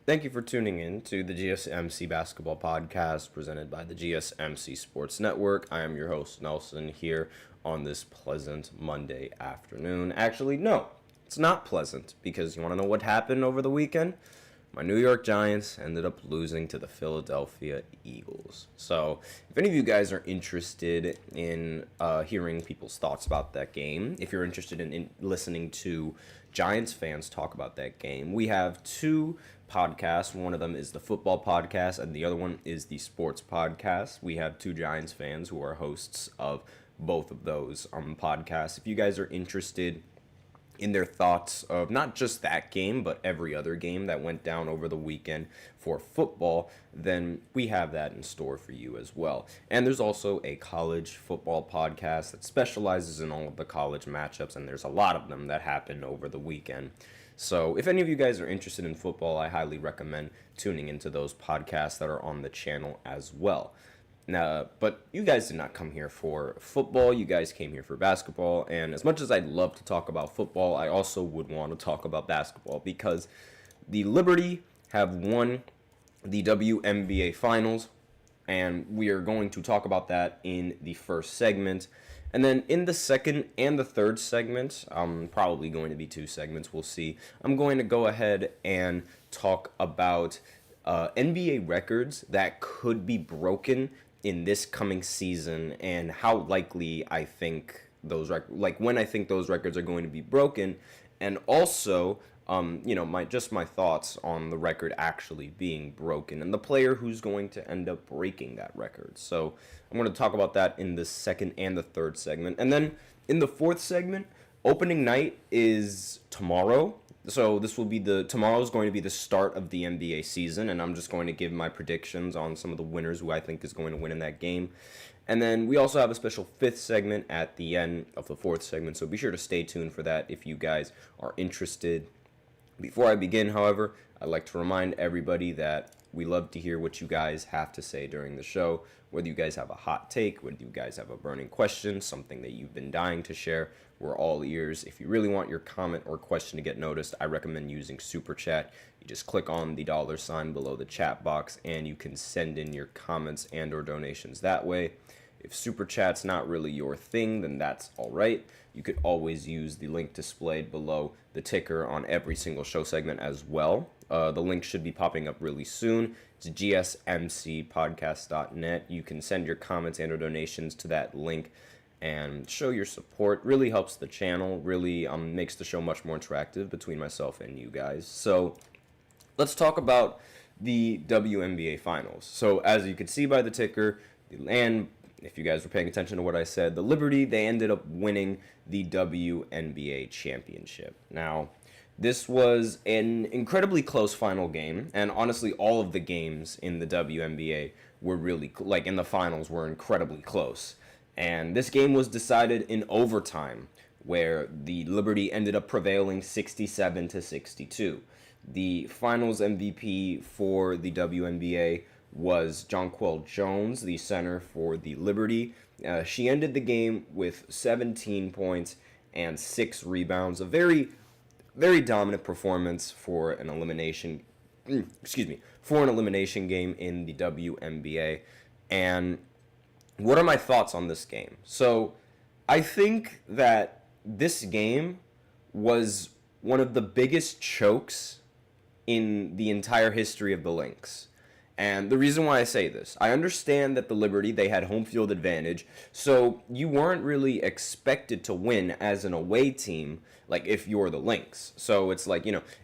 Thank you for tuning in to the GSMC Basketball Podcast presented by the GSMC Sports Network. I am your host, Nelson, here on this pleasant Monday afternoon. Actually, no, it's not pleasant because you want to know what happened over the weekend? My New York Giants ended up losing to the Philadelphia Eagles. So, if any of you guys are interested in hearing people's thoughts about that game, if you're interested in listening to Giants fans talk about that game, we have two podcasts. One of them is the football podcast, and the other one is the sports podcast. We have two Giants fans who are hosts of both of those podcasts. If you guys are interested in their thoughts of not just that game, but every other game that went down over the weekend for football, then we have that in store for you as well. And there's also a college football podcast that specializes in all of the college matchups, and there's a lot of them that happen over the weekend. So if any of you guys are interested in football, I highly recommend tuning into those podcasts that are on the channel as well. Now, but you guys did not come here for football. You guys came here for basketball. And as much as I'd love to talk about football, I also would want to talk about basketball because the Liberty have won the WNBA Finals. And we are going to talk about that in the first segment. And then in the second and the third segment, probably going to be two segments, we'll see. I'm going to go ahead and talk about NBA records that could be broken in this coming season and how likely I think those when I think those records are going to be broken, and also my thoughts on the record actually being broken and the player who's going to end up breaking that record. So I'm going to talk about that in the second and the third segment. And then in the fourth segment, opening night is tomorrow. So tomorrow is going to be the start of the NBA season, and I'm just going to give my predictions on some of the winners who I think is going to win in that game. And then we also have a special fifth segment at the end of the fourth segment, so be sure to stay tuned for that if you guys are interested. Before I begin, however, I'd like to remind everybody that we love to hear what you guys have to say during the show, whether you guys have a hot take, whether you guys have a burning question, something that you've been dying to share. We're all ears. If you really want your comment or question to get noticed, I recommend using Super Chat. You just click on the $ below the chat box, and you can send in your comments and or donations that way. If Super Chat's not really your thing, then that's all right. You could always use the link displayed below the ticker on every single show segment as well. The link should be popping up really soon. It's gsmcpodcast.net. You can send your comments and or donations to that link and show your support. Really helps the channel, really makes the show much more interactive between myself and you guys. So let's talk about the WNBA Finals. So as you can see by the ticker, and if you guys were paying attention to what I said, the Liberty, they ended up winning the WNBA championship. Now, this was an incredibly close final game, and honestly, all of the games in the WNBA were really, in the finals, were incredibly close. And this game was decided in overtime, where the Liberty ended up prevailing 67-62. The finals MVP for the WNBA was Jonquel Jones, the center for the Liberty. She ended the game with 17 points and 6 rebounds. A very, very dominant performance for an elimination game in the WNBA. And what are my thoughts on this game? So I think that this game was one of the biggest chokes in the entire history of the Lynx. And the reason why I say this, I understand that the Liberty, they had home field advantage, so you weren't really expected to win as an away team, if you're the Lynx. So it's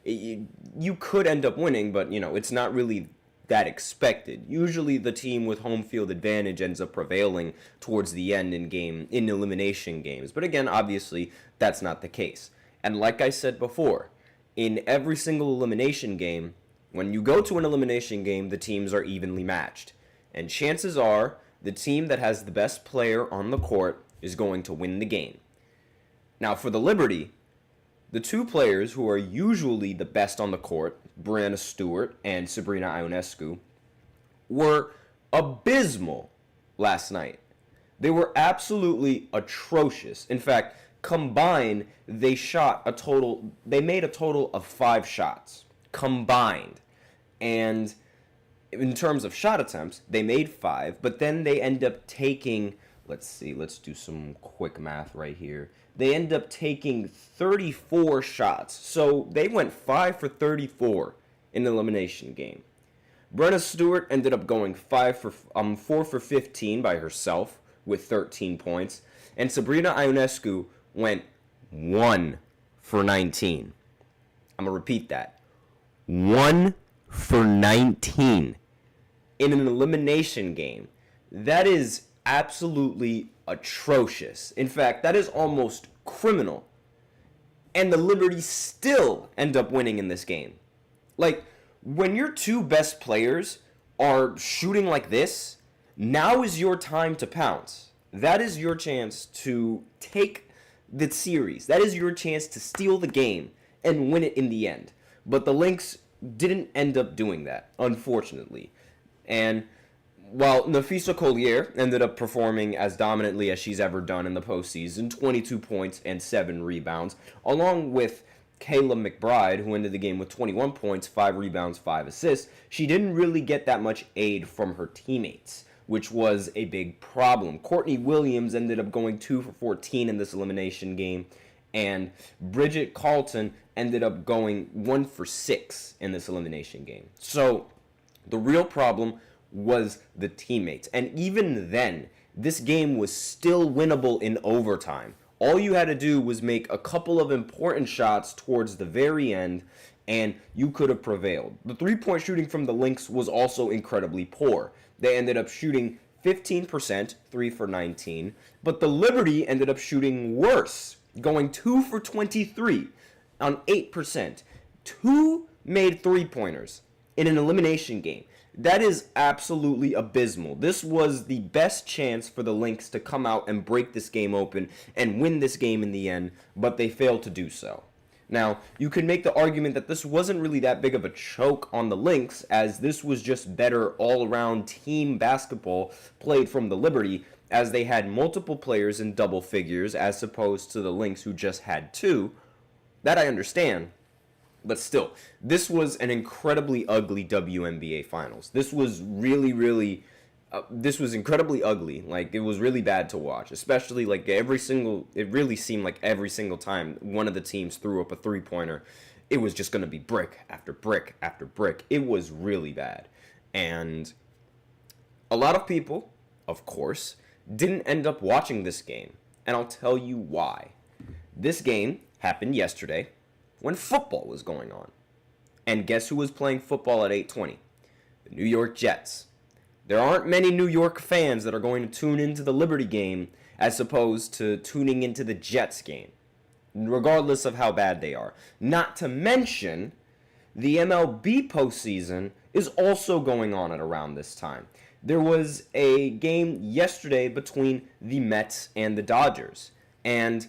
you could end up winning, but, it's not really that expected. Usually the team with home field advantage ends up prevailing towards the end in elimination games. But again, obviously, that's not the case. And like I said before, in every single elimination game, when you go to an elimination game, the teams are evenly matched. And chances are, the team that has the best player on the court is going to win the game. Now, for the Liberty, the two players who are usually the best on the court, Brianna Stewart and Sabrina Ionescu, were abysmal last night. They were absolutely atrocious. In fact, combined, they made a total of 5 shots. Combined. And in terms of shot attempts, they made 5, but then they end up taking, let's do some quick math right here. They end up taking 34 shots. So they went 5 for 34 in the elimination game. Brenna Stewart ended up going 4 for 15 by herself with 13 points. And Sabrina Ionescu went 1 for 19. I'm going to repeat that. 1 for 19 in an elimination game. That is absolutely atrocious. In fact, that is almost criminal. And the Liberty still end up winning in this game. Like, when your two best players are shooting like this, now is your time to pounce. That is your chance to take the series. That is your chance to steal the game and win it in the end. But the Lynx didn't end up doing that, unfortunately. And while Nafisa Collier ended up performing as dominantly as she's ever done in the postseason, 22 points and 7 rebounds, along with Kayla McBride, who ended the game with 21 points, 5 rebounds, 5 assists, she didn't really get that much aid from her teammates, which was a big problem. Courtney Williams ended up going 2 for 14 in this elimination game, and Bridget Carlton ended up going 1 for 6 in this elimination game. So the real problem was the teammates. And even then, this game was still winnable in overtime. All you had to do was make a couple of important shots towards the very end, and you could have prevailed. The three-point shooting from the Lynx was also incredibly poor. They ended up shooting 15%, 3 for 19, but the Liberty ended up shooting worse, going 2 for 23 on 8%. 2 made three-pointers in an elimination game. That is absolutely abysmal. This was the best chance for the Lynx to come out and break this game open and win this game in the end, but they failed to do so. Now, you can make the argument that this wasn't really that big of a choke on the Lynx, as this was just better all-around team basketball played from the Liberty, as they had multiple players in double figures as opposed to the Lynx, who just had 2. That I understand. But still, this was an incredibly ugly WNBA Finals. This was this was incredibly ugly. Like, it was really bad to watch, especially like it really seemed like every single time one of the teams threw up a three-pointer, it was just going to be brick after brick after brick. It was really bad. And a lot of people, of course, didn't end up watching this game. And I'll tell you why. This game happened yesterday, when football was going on. And guess who was playing football at 8:20? The New York Jets. There aren't many New York fans that are going to tune into the Liberty game as opposed to tuning into the Jets game, regardless of how bad they are. Not to mention, the MLB postseason is also going on at around this time. There was a game yesterday between the Mets and the Dodgers, and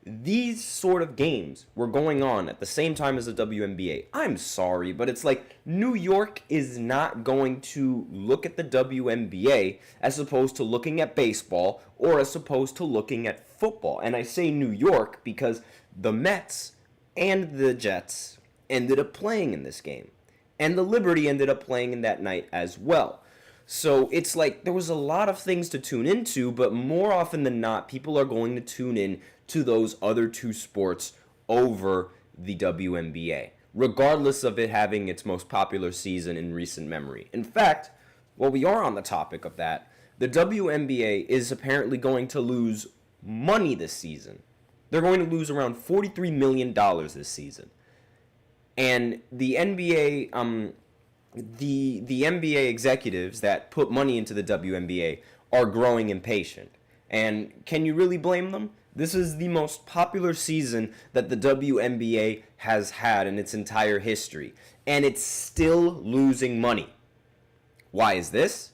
these sort of games were going on at the same time as the WNBA. I'm sorry, but it's like New York is not going to look at the WNBA as opposed to looking at baseball or as opposed to looking at football. And I say New York because the Mets and the Jets ended up playing in this game. And the Liberty ended up playing in that night as well. So it's like there was a lot of things to tune into, but more often than not, people are going to tune in to those other two sports over the WNBA, regardless of it having its most popular season in recent memory. In fact, while we are on the topic of that, the WNBA is apparently going to lose money this season. They're going to lose around $43 million this season. And the NBA, the NBA executives that put money into the WNBA are growing impatient. And can you really blame them? This is the most popular season that the WNBA has had in its entire history, and it's still losing money. Why is this?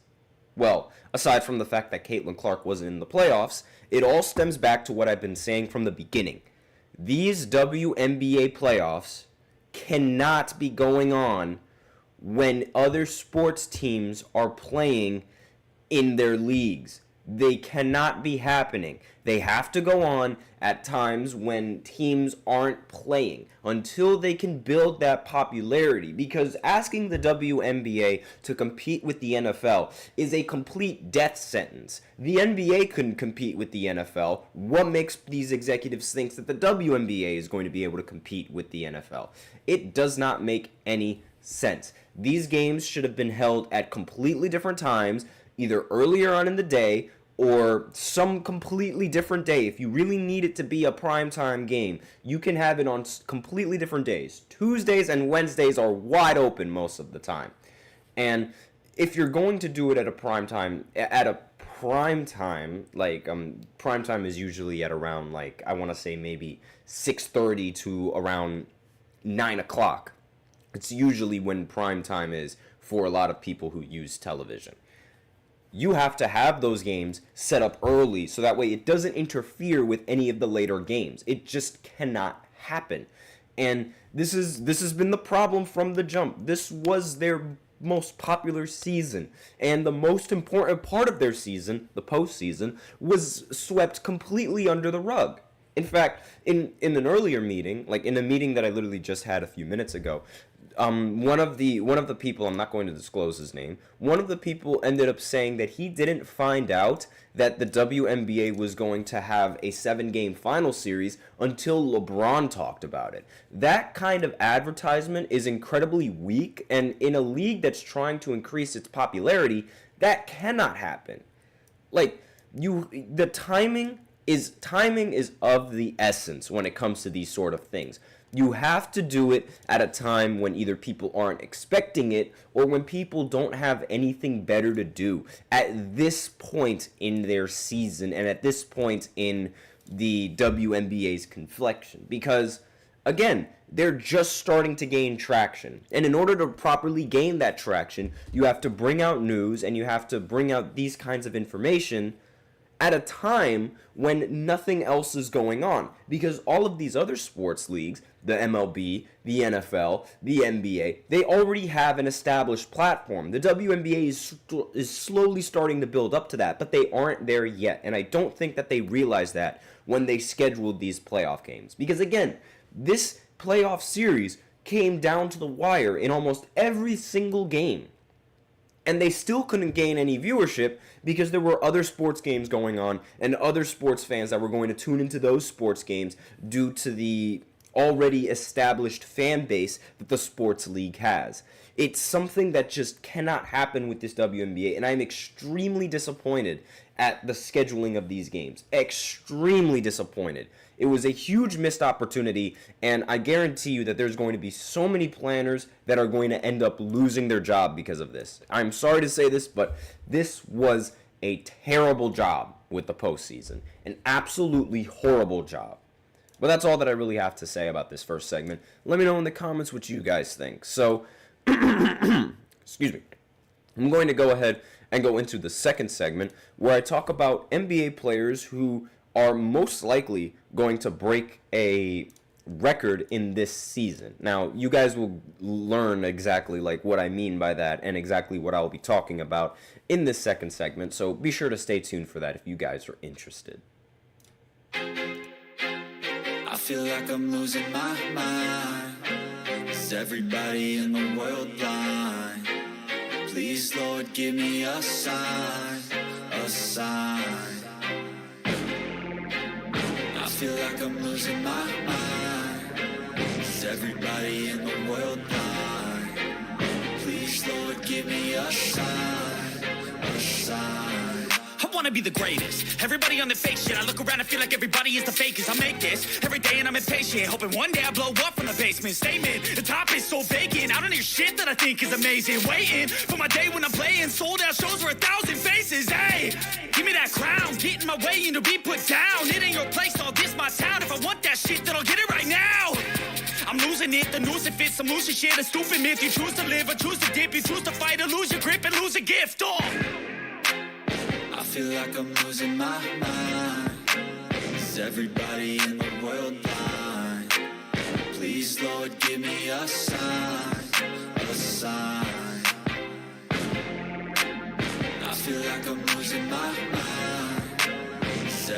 Well, aside from the fact that Caitlin Clark wasn't in the playoffs, it all stems back to what I've been saying from the beginning. These WNBA playoffs cannot be going on when other sports teams are playing in their leagues. They cannot be happening. They have to go on at times when teams aren't playing until they can build that popularity, because asking the WNBA to compete with the NFL is a complete death sentence. The NBA couldn't compete with the NFL. What makes these executives think that the WNBA is going to be able to compete with the NFL? It does not make any sense. These games should have been held at completely different times, either earlier on in the day or some completely different day. If you really need it to be a primetime game, you can have it on completely different days. Tuesdays and Wednesdays are wide open most of the time. And if you're going to do it at a primetime, like primetime is usually at around, like, I want to say maybe 6:30 to around 9 o'clock. It's usually when primetime is for a lot of people who use television. You have to have those games set up early so that way it doesn't interfere with any of the later games. It just cannot happen. And this has been the problem from the jump. This was their most popular season, and the most important part of their season, the postseason, was swept completely under the rug. In fact, in an earlier meeting, like in a meeting that I literally just had a few minutes ago, one of the people, I'm not going to disclose his name, one of the people ended up saying that he didn't find out that the WNBA was going to have a 7-game final series until LeBron talked about it. That kind of advertisement is incredibly weak, and in a league that's trying to increase its popularity, that cannot happen. Like, the timing is of the essence when it comes to these sort of things. You have to do it at a time when either people aren't expecting it or when people don't have anything better to do at this point in their season and at this point in the WNBA's conflection. Because, again, they're just starting to gain traction. And in order to properly gain that traction, you have to bring out news and you have to bring out these kinds of information at a time when nothing else is going on. Because all of these other sports leagues, the MLB, the NFL, the NBA, they already have an established platform. The WNBA is slowly starting to build up to that, but they aren't there yet. And I don't think that they realized that when they scheduled these playoff games. Because again, this playoff series came down to the wire in almost every single game. And they still couldn't gain any viewership because there were other sports games going on and other sports fans that were going to tune into those sports games due to the already established fan base that the sports league has. It's something that just cannot happen with this WNBA, and I'm extremely disappointed at the scheduling of these games. Extremely disappointed. It was a huge missed opportunity, and I guarantee you that there's going to be so many planners that are going to end up losing their job because of this. I'm sorry to say this, but this was a terrible job with the postseason. An absolutely horrible job. But that's all that I really have to say about this first segment. Let me know in the comments what you guys think. So, excuse me. I'm going to go ahead and go into the second segment where I talk about NBA players who are most likely going to break a record in this season. Now, you guys will learn exactly like what I mean by that and exactly what I'll be talking about in this second segment, so be sure to stay tuned for that if you guys are interested. I feel like I'm losing my mind. Is everybody in the world blind? Please, Lord, give me a sign, a sign. I feel like I'm losing my mind. Is everybody in the world blind? Please, Lord, give me a sign, a sign. I wanna be the greatest. Everybody on the fake shit. I look around and feel like everybody is the fakest. I make this every day and I'm impatient, hoping one day I blow up from the basement. Statement, the top is so vacant. I don't hear shit that I think is amazing. Waiting for my day when I'm playing sold out shows for 1,000 faces. Hey, give me that crown, get in my way and to be put down. It ain't your place, all this my town. If I want that shit, then I'll get it right now. I'm losing it, the noose it fits. I'm losing shit, a stupid myth. You choose to live or choose to dip. You choose to fight or lose your grip and lose a gift. Oh. I feel like I'm losing my mind. Is everybody in the world blind? Please, Lord, give me a sign, a sign. I feel like I'm losing my mind.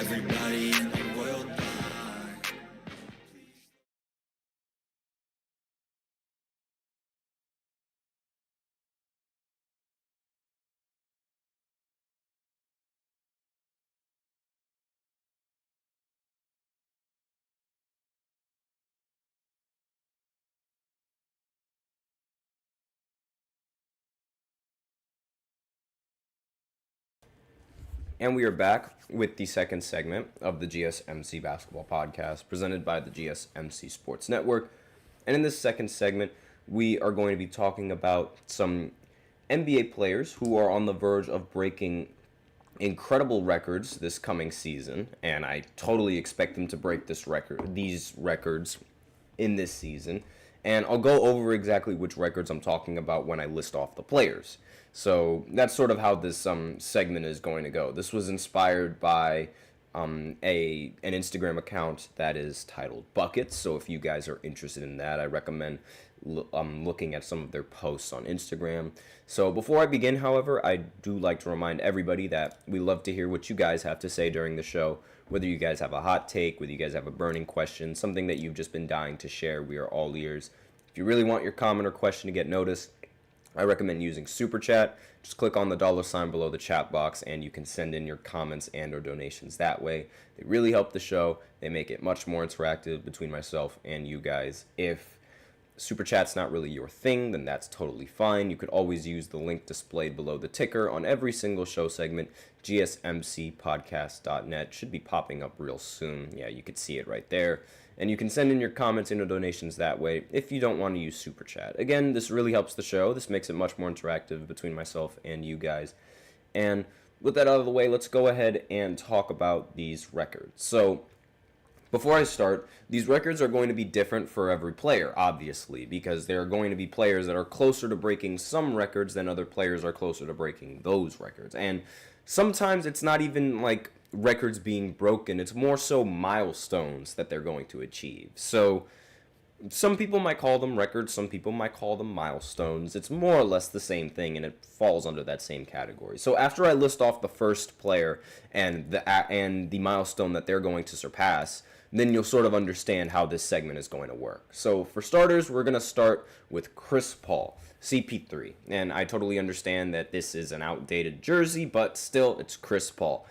everybody in the world blind? And we are back with the second segment of the GSMC Basketball Podcast presented by the GSMC Sports Network. And in this second segment, we are going to be talking about some NBA players who are on the verge of breaking incredible records this coming season. And I totally expect them to break these records in this season. And I'll go over exactly which records I'm talking about when I list off the players. So that's sort of how this segment is going to go. This was inspired by an Instagram account that is titled Buckets. So if you guys are interested in that, I recommend looking at some of their posts on Instagram. So before I begin, however, I do like to remind everybody that we love to hear what you guys have to say during the show. Whether you guys have a hot take, whether you guys have a burning question, something that you've just been dying to share, we are all ears. If you really want your comment or question to get noticed, I recommend using Super Chat. Just click on the $ below the chat box and you can send in your comments and or donations that way. They really help the show. They make it much more interactive between myself and you guys. If Super Chat's not really your thing, then that's totally fine. You could always use the link displayed below the ticker on every single show segment. gsmcpodcast.net should be popping up real soon. Yeah, you could see it right there. And you can send in your comments and donations that way if you don't want to use Super Chat. Again, this really helps the show. This makes it much more interactive between myself and you guys. And with that out of the way, let's go ahead and talk about these records. So before I start, these records are going to be different for every player, obviously, because there are going to be players that are closer to breaking some records than other players are closer to breaking those records. And sometimes it's not even like records being broken, it's more so milestones that they're going to achieve. So some people might call them records, some people might call them milestones. It's more or less the same thing, and it falls under that same category. So after I list off the first player and the milestone that they're going to surpass, then you'll sort of understand how this segment is going to work. So for starters, we're going to start with Chris Paul, CP3. And I totally understand that this is an outdated jersey, but still, it's Chris Paul.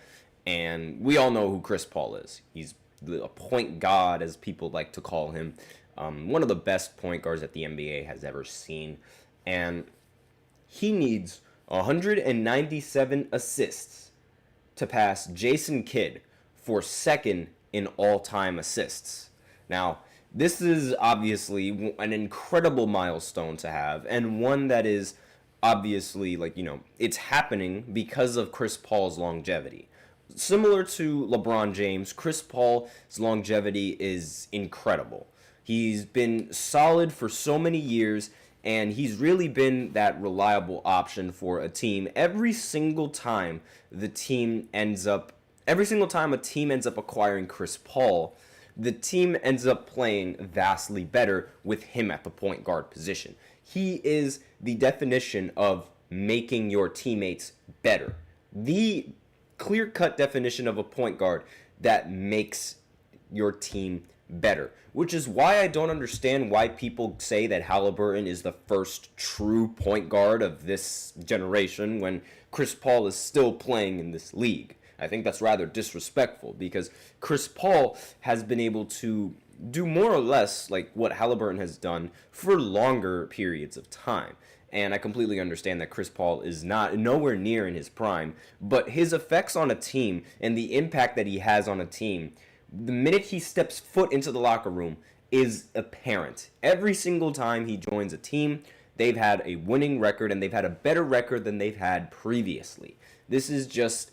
And we all know who Chris Paul is. He's a point god, as people like to call him. One of the best point guards that the NBA has ever seen. And he needs 197 assists to pass Jason Kidd for second in all-time assists. Now, this is obviously an incredible milestone to have, and one that is obviously, it's happening because of Chris Paul's longevity. Similar to LeBron James, Chris Paul's longevity is incredible. He's been solid for so many years, and he's really been that reliable option for a team. Every single time a team ends up acquiring Chris Paul, the team ends up playing vastly better with him at the point guard position. He is the definition of making your teammates better. The clear-cut definition of a point guard that makes your team better, which is why I don't understand why people say that Halliburton is the first true point guard of this generation when Chris Paul is still playing in this league. I think that's rather disrespectful because Chris Paul has been able to do more or less like what Halliburton has done for longer periods of time. And I completely understand that Chris Paul is nowhere near in his prime, but his effects on a team and the impact that he has on a team, the minute he steps foot into the locker room, is apparent. Every single time he joins a team, they've had a winning record and they've had a better record than they've had previously. This is just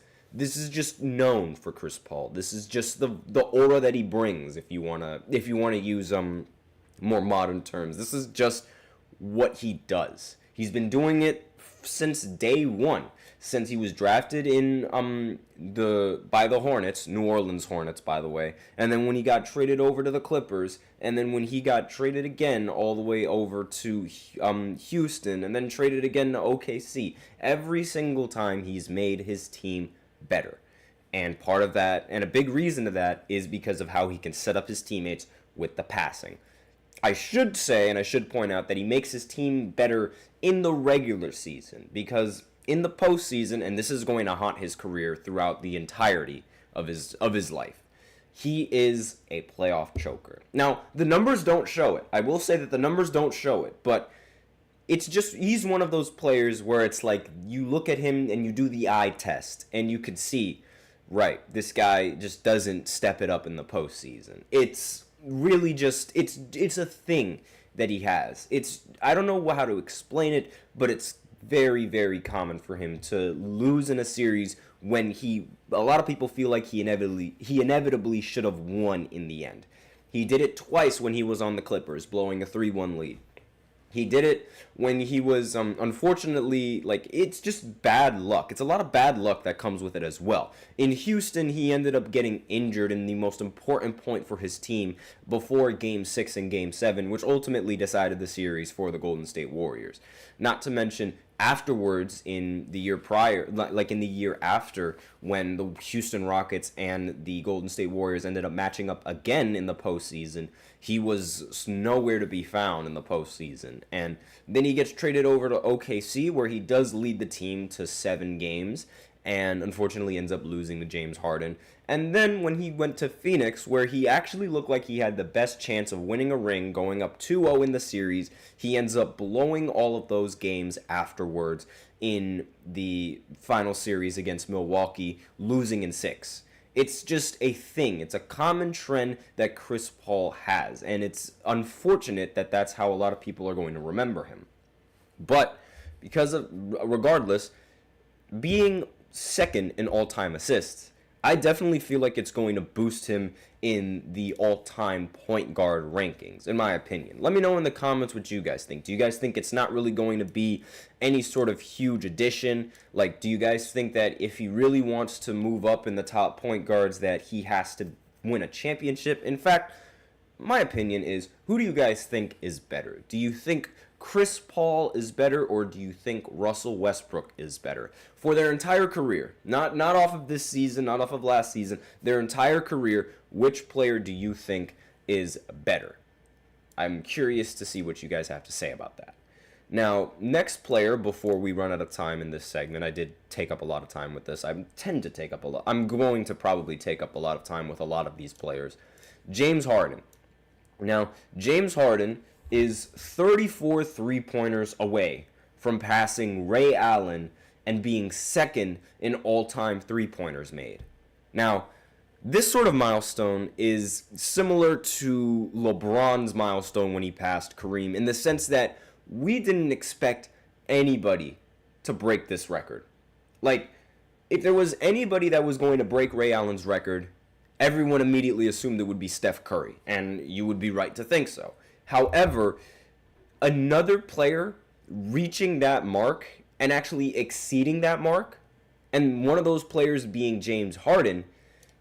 known for Chris Paul. This is just the aura that he brings, if you wanna use more modern terms. This is just what he does. He's been doing it since day one, since he was drafted in by the Hornets, New Orleans Hornets, by the way, and then when he got traded over to the Clippers, and then when he got traded again all the way over to Houston, and then traded again to OKC. Every single time he's made his team better. And part of that, and a big reason of that, is because of how he can set up his teammates with the passing. I should say, and I should point out, that he makes his team better in the regular season, because in the postseason, and this is going to haunt his career throughout the entirety of his life, he is a playoff choker. Now, the numbers don't show it. I will say that the numbers don't show it, but it's just, he's one of those players where it's like, you look at him and you do the eye test, and you can see, right, this guy just doesn't step it up in the postseason. It's really just, it's a thing that he has. I don't know how to explain it, but it's very, very common for him to lose in a series when a lot of people feel like he inevitably should have won in the end. He did it twice when he was on the Clippers, blowing a 3-1 lead. He did it when he was, unfortunately, like, it's just bad luck. It's a lot of bad luck that comes with it as well. In Houston, he ended up getting injured in the most important point for his team before Game 6 and Game 7, which ultimately decided the series for the Golden State Warriors. Not to mention, afterwards, in the year prior, like in the year after, when the Houston Rockets and the Golden State Warriors ended up matching up again in the postseason, he was nowhere to be found in the postseason. And then he gets traded over to OKC, where he does lead the team to 7 games, and unfortunately ends up losing to James Harden. And then when he went to Phoenix, where he actually looked like he had the best chance of winning a ring, going up 2-0 in the series, he ends up blowing all of those games afterwards in the final series against Milwaukee, losing in 6. It's just a thing. It's a common trend that Chris Paul has, and it's unfortunate that that's how a lot of people are going to remember him. But regardless, being second in all-time assists, I definitely feel like it's going to boost him in the all-time point guard rankings, in my opinion. Let me know in the comments what you guys think. Do you guys think it's not really going to be any sort of huge addition? Like, do you guys think that if he really wants to move up in the top point guards that he has to win a championship? In fact, my opinion is, who do you guys think is better? Do you think Chris Paul is better, or do you think Russell Westbrook is better? For their entire career, not off of this season, not off of last season, their entire career, which player do you think is better? I'm curious to see what you guys have to say about that. Now, next player, before we run out of time in this segment, I did take up a lot of time with this. I'm going to probably take up a lot of time with a lot of these players. James Harden. Now, James Harden is 34 three-pointers away from passing Ray Allen and being second in all-time three-pointers made. Now, this sort of milestone is similar to LeBron's milestone when he passed Kareem, in the sense that we didn't expect anybody to break this record. Like, if there was anybody that was going to break Ray Allen's record, everyone immediately assumed it would be Steph Curry, and you would be right to think so. However, another player reaching that mark and actually exceeding that mark, and one of those players being James Harden,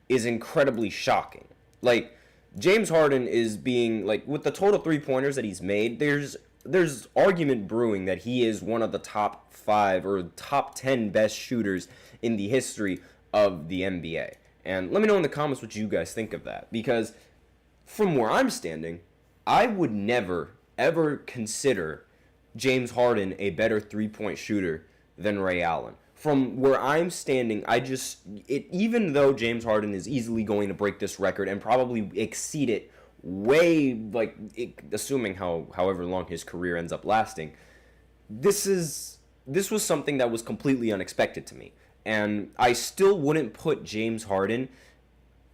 is incredibly shocking. Like, James Harden is being, like, with the total three-pointers that he's made, there's argument brewing that he is one of the top 5 or top 10 best shooters in the history of the NBA. And let me know in the comments what you guys think of that, because from where I'm standing, I would never, ever consider James Harden a better three-point shooter than Ray Allen. From where I'm standing, even though James Harden is easily going to break this record and probably exceed it assuming however long his career ends up lasting, this was something that was completely unexpected to me. And I still wouldn't put James Harden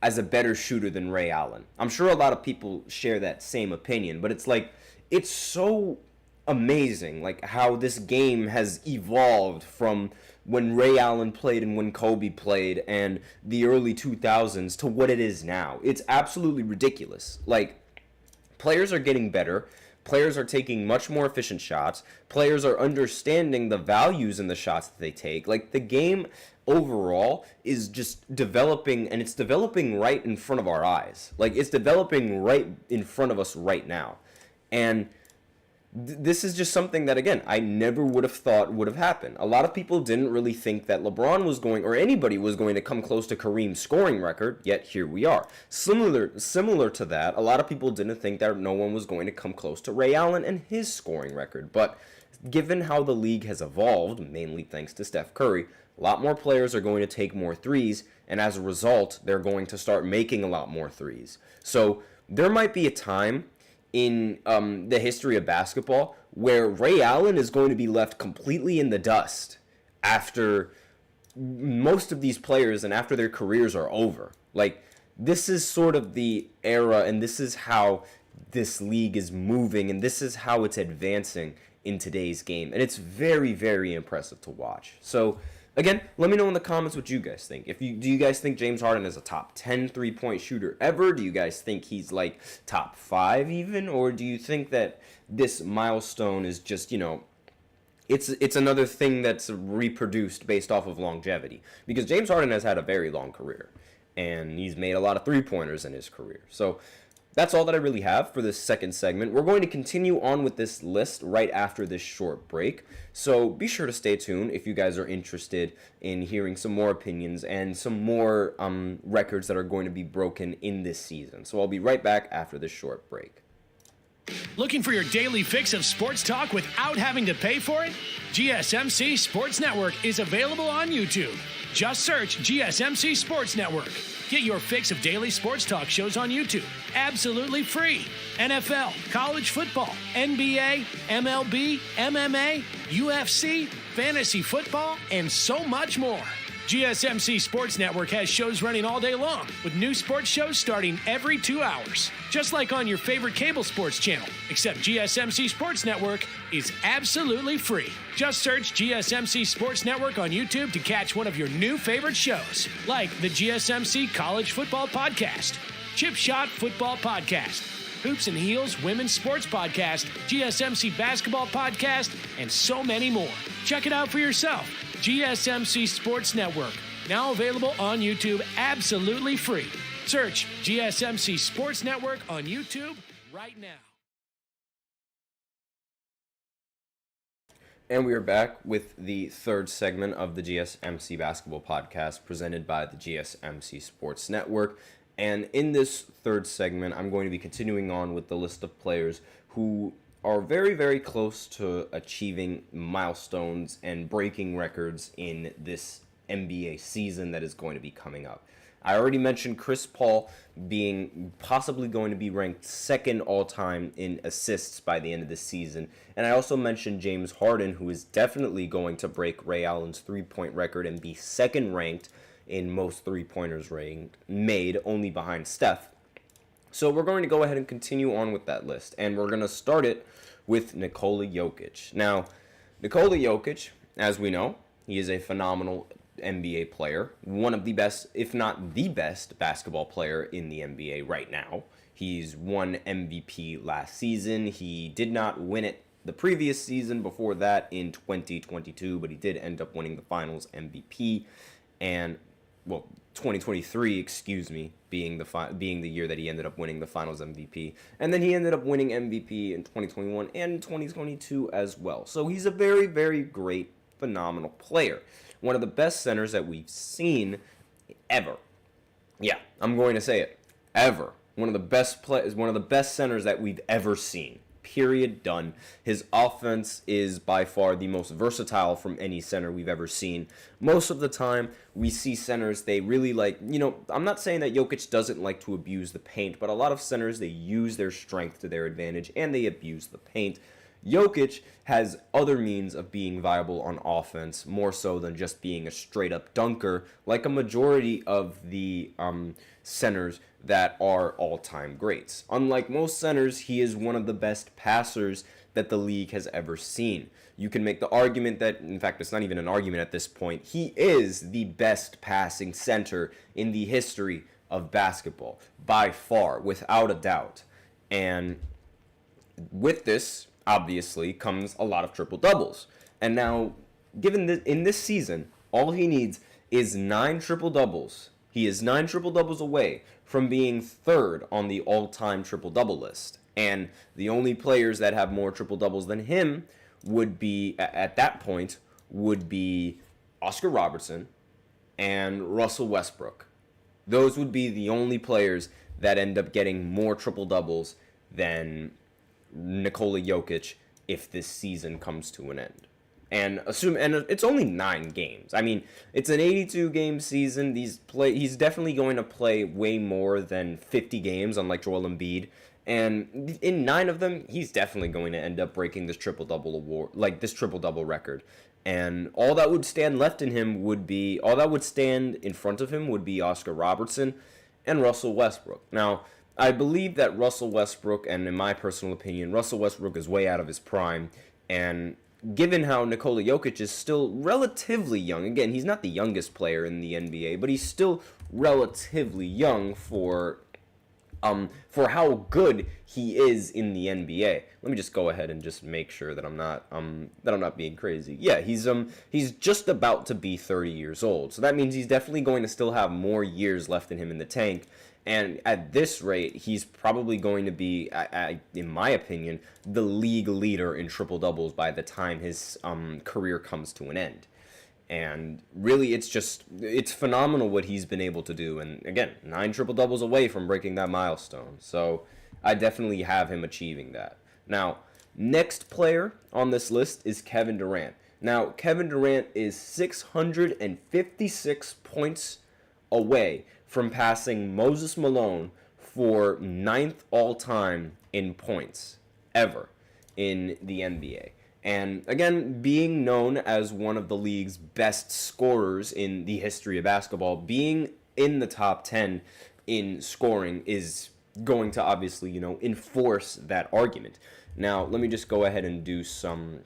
as a better shooter than Ray Allen. I'm sure a lot of people share that same opinion, but it's so amazing, like, how this game has evolved from when Ray Allen played and when Kobe played and the early 2000s to what it is now. It's absolutely ridiculous. Like, players are getting better. Players are taking much more efficient shots. Players are understanding the values in the shots that they take. Like, the game overall is just developing, and it's developing right in front of our eyes. Like, it's developing right in front of us right now. And this is just something that, again, I never would have thought would have happened. A lot of people didn't really think that LeBron was going, or anybody was going to come close to Kareem's scoring record, yet here we are. Similar to that, a lot of people didn't think that no one was going to come close to Ray Allen and his scoring record. But given how the league has evolved, mainly thanks to Steph Curry, a lot more players are going to take more threes, and as a result, they're going to start making a lot more threes. So there might be a time in the history of basketball where Ray Allen is going to be left completely in the dust after most of these players and after their careers are over. Like, this is sort of the era, and this is how this league is moving, and this is how it's advancing in today's game. And it's very, very impressive to watch. So, again, let me know in the comments what you guys think. Do you guys think James Harden is a top 10 three-point shooter ever? Do you guys think he's like top 5 even? Or do you think that this milestone is just, it's another thing that's reproduced based off of longevity? Because James Harden has had a very long career, and he's made a lot of three-pointers in his career. So that's all that I really have for this second segment. We're going to continue on with this list right after this short break. So be sure to stay tuned if you guys are interested in hearing some more opinions and some more records that are going to be broken in this season. So I'll be right back after this short break. Looking for your daily fix of sports talk without having to pay for it? GSMC Sports Network is available on YouTube. Just search GSMC Sports Network. Get your fix of daily sports talk shows on YouTube, absolutely free. NFL, college football, NBA, MLB, MMA, UFC, fantasy football, and so much more. GSMC Sports Network has shows running all day long, with new sports shows starting every 2 hours. Just like on your favorite cable sports channel, except GSMC Sports Network is absolutely free. Just search GSMC Sports Network on YouTube to catch one of your new favorite shows, like the GSMC College Football Podcast, Chip Shot Football Podcast, Hoops and Heels Women's Sports Podcast, GSMC Basketball Podcast, and so many more. Check it out for yourself. GSMC Sports Network, now available on YouTube absolutely free. Search GSMC Sports Network on YouTube right now. And we are back with the third segment of the GSMC Basketball Podcast presented by the GSMC Sports Network. And in this third segment, I'm going to be continuing on with the list of players who are very, very close to achieving milestones and breaking records in this NBA season that is going to be coming up. I already mentioned Chris Paul being possibly going to be ranked second all-time in assists by the end of the season. And I also mentioned James Harden, who is definitely going to break Ray Allen's three-point record and be second ranked in most three-pointers made, only behind Steph. So we're going to go ahead and continue on with that list, and we're going to start it with Nikola Jokic. Now, Nikola Jokic, as we know, he is a phenomenal NBA player, one of the best, if not the best, basketball player in the NBA right now. He's won MVP last season. He did not win it the previous season before that in 2022, but he did end up winning the Finals MVP, and 2023, being the year that he ended up winning the Finals MVP. And then he ended up winning MVP in 2021 and 2022 as well. So he's a very, very great, phenomenal player. One of the best centers that we've seen ever. Yeah, I'm going to say it. Ever. One of the best centers that we've ever seen. Period. Done. His offense is by far the most versatile from any center we've ever seen. Most of the time, we see centers, they really like, I'm not saying that Jokic doesn't like to abuse the paint, but a lot of centers, they use their strength to their advantage, and they abuse the paint. Jokic has other means of being viable on offense, more so than just being a straight-up dunker, like a majority of the centers that are all-time greats. Unlike most centers, he is one of the best passers that the league has ever seen. You can make the argument that, in fact, it's not even an argument at this point, he is the best passing center in the history of basketball, by far, without a doubt. And with this, obviously, comes a lot of triple-doubles. And now, given that in this season, all he needs is 9 triple-doubles. He is 9 triple-doubles away from being third on the all-time triple-double list. And the only players that have more triple-doubles than him would be, at that point, would be Oscar Robertson and Russell Westbrook. Those would be the only players that end up getting more triple-doubles than Nikola Jokic if this season comes to an end. And it's only 9 games. I mean, it's an 82-game season. He's definitely going to play way more than 50 games, unlike Joel Embiid. And in 9 of them, he's definitely going to end up breaking this triple-double record. And all that would stand in front of him would be Oscar Robertson and Russell Westbrook. Now, I believe that Russell Westbrook, and in my personal opinion, Russell Westbrook is way out of his prime. And given how Nikola Jokic is still relatively young, again, he's not the youngest player in the NBA, but he's still relatively young for how good he is in the NBA. Let me just go ahead and just make sure that I'm not being crazy. Yeah, he's just about to be 30 years old. So that means he's definitely going to still have more years left in him in the tank. And at this rate, he's probably going to be, in my opinion, the league leader in triple-doubles by the time his career comes to an end. And really, it's phenomenal what he's been able to do. And again, 9 triple-doubles away from breaking that milestone. So I definitely have him achieving that. Now, next player on this list is Kevin Durant. Now, Kevin Durant is 656 points away from passing Moses Malone for 9th all-time in points ever in the NBA. And again, being known as one of the league's best scorers in the history of basketball, being in the top 10 in scoring is going to obviously, enforce that argument. Now, let me just go ahead and do some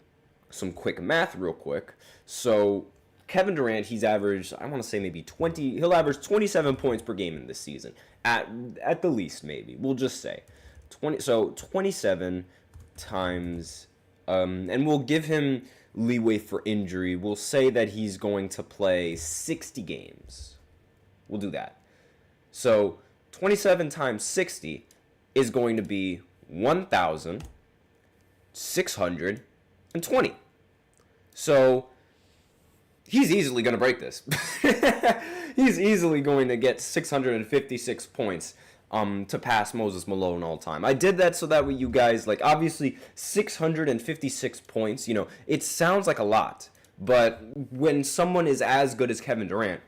quick math real quick. So, Kevin Durant, he's averaged, I want to say maybe he'll average 27 points per game in this season. At the least, maybe. We'll just say 27 times, and we'll give him leeway for injury. We'll say that he's going to play 60 games. We'll do that. So 27 times 60 is going to be 1,620. So he's easily going to break this. He's easily going to get 656 points to pass Moses Malone all time. I did that so that way you guys, obviously 656 points, it sounds like a lot. But when someone is as good as Kevin Durant,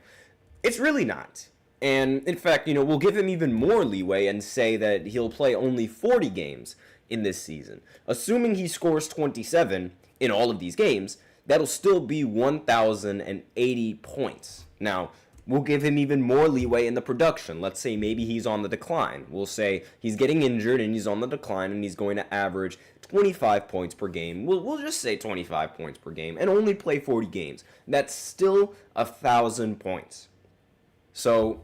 it's really not. And in fact, we'll give him even more leeway and say that he'll play only 40 games in this season. Assuming he scores 27 in all of these games, that'll still be 1,080 points. Now, we'll give him even more leeway in the production. Let's say maybe he's on the decline. We'll say he's getting injured and he's on the decline and he's going to average 25 points per game. We'll just say 25 points per game and only play 40 games. That's still 1,000 points. So